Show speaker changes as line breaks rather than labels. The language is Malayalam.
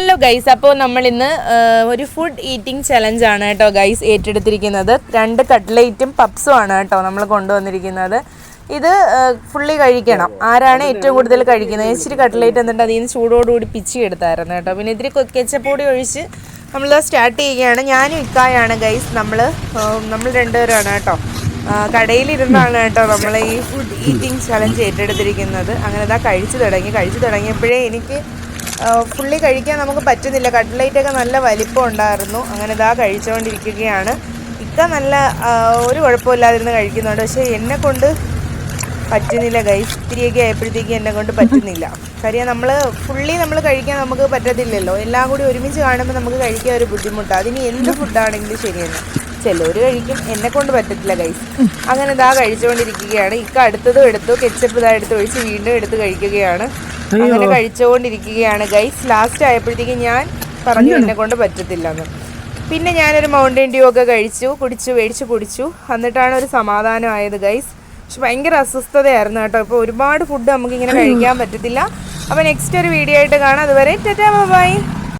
ഹലോ ഗൈസ്, അപ്പോൾ നമ്മൾ ഇന്ന് ഒരു ഫുഡ് ഈറ്റിംഗ് ചലഞ്ച് ആണ് കേട്ടോ ഗൈസ് ഏറ്റെടുത്തിരിക്കുന്നത്. 2 കട്ട്ലേറ്റും പപ്സും ആണ് കേട്ടോ നമ്മൾ കൊണ്ടുവന്നിരിക്കുന്നത്. ഇത് ഫുള്ളി കഴിക്കണം. ആരാണ് ഏറ്റവും കൂടുതൽ കഴിക്കുന്നത്? ഇച്ചിരി കട്ട്ലേറ്റ് എന്നിട്ട് അതിൽ നിന്ന് ചൂടോടുകൂടി പിച്ചി എടുത്തായിരുന്നു കേട്ടോ. പിന്നെ ഇത്തിരി കെച്ചപ്പൊടി ഒഴിച്ച് നമ്മൾ സ്റ്റാർട്ട് ചെയ്യുകയാണ്. ഞാനും ഇക്കായാണ് ഗൈസ്. നമ്മൾ രണ്ടുപേരാണ് കേട്ടോ. കടയിലിരുന്നാണ് കേട്ടോ നമ്മൾ ഈ ഫുഡ് ഈറ്റിംഗ് ചലഞ്ച് ഏറ്റെടുത്തിരിക്കുന്നത്. അങ്ങനെ ഇതാ കഴിച്ചു തുടങ്ങിയപ്പോഴേ എനിക്ക് ഫുള്ളി കഴിക്കാൻ നമുക്ക് പറ്റുന്നില്ല. കട്ട്ലേറ്റൊക്കെ നല്ല വലിപ്പം ഉണ്ടായിരുന്നു. അങ്ങനെ ഇതാ കഴിച്ചുകൊണ്ടിരിക്കുകയാണ്. ഇക്ക നല്ല ഒരു കുഴപ്പമില്ലാതിരുന്ന് കഴിക്കുന്നുണ്ട്. പക്ഷേ എന്നെ കൊണ്ട് പറ്റുന്നില്ല ഗൈസ്. ഇത്തിരിയൊക്കെ ആയപ്പോഴത്തേക്കും എന്നെ കൊണ്ട് പറ്റുന്നില്ല. കാര്യം ഫുള്ളി നമ്മൾ കഴിക്കാൻ നമുക്ക് പറ്റത്തില്ലല്ലോ. എല്ലാം കൂടി ഒരുമിച്ച് കാണുമ്പോൾ നമുക്ക് കഴിക്കാൻ ഒരു ബുദ്ധിമുട്ടാണ്. അതിന് എന്ത് ഫുഡാണെങ്കിലും ശരിയെന്ന് ചിലവർ കഴിക്കും, എന്നെ കൊണ്ട് പറ്റത്തില്ല ഗൈസ്. അങ്ങനെ ഇതാ കഴിച്ചുകൊണ്ടിരിക്കുകയാണ്. ഇക്ക അടുത്തതും എടുത്തു, കെച്ചപ്പ് ഇതാ എടുത്ത് ഒഴിച്ച് വീണ്ടും എടുത്ത് കഴിക്കുകയാണ്. അങ്ങനെ കഴിച്ചുകൊണ്ടിരിക്കുകയാണ് ഗൈസ്. ലാസ്റ്റ് ആയപ്പോഴത്തേക്കും ഞാൻ പറഞ്ഞു എന്നെ കൊണ്ട് പറ്റത്തില്ലെന്ന്. പിന്നെ ഞാനൊരു മൗണ്ടൻ ഡ്യൂ ഒക്കെ മേടിച്ച് കുടിച്ചു. എന്നിട്ടാണ് ഒരു സമാധാനം ആയത് ഗൈസ്. പക്ഷെ ഭയങ്കര അസ്വസ്ഥതയായിരുന്നു കേട്ടോ. ഇപ്പോൾ ഒരുപാട് ഫുഡ് നമുക്കിങ്ങനെ കഴിക്കാൻ പറ്റത്തില്ല. അപ്പോൾ നെക്സ്റ്റ് ഒരു വീഡിയോ ആയിട്ട് കാണാം. അതുവരെ ടാറ്റാ ബൈ.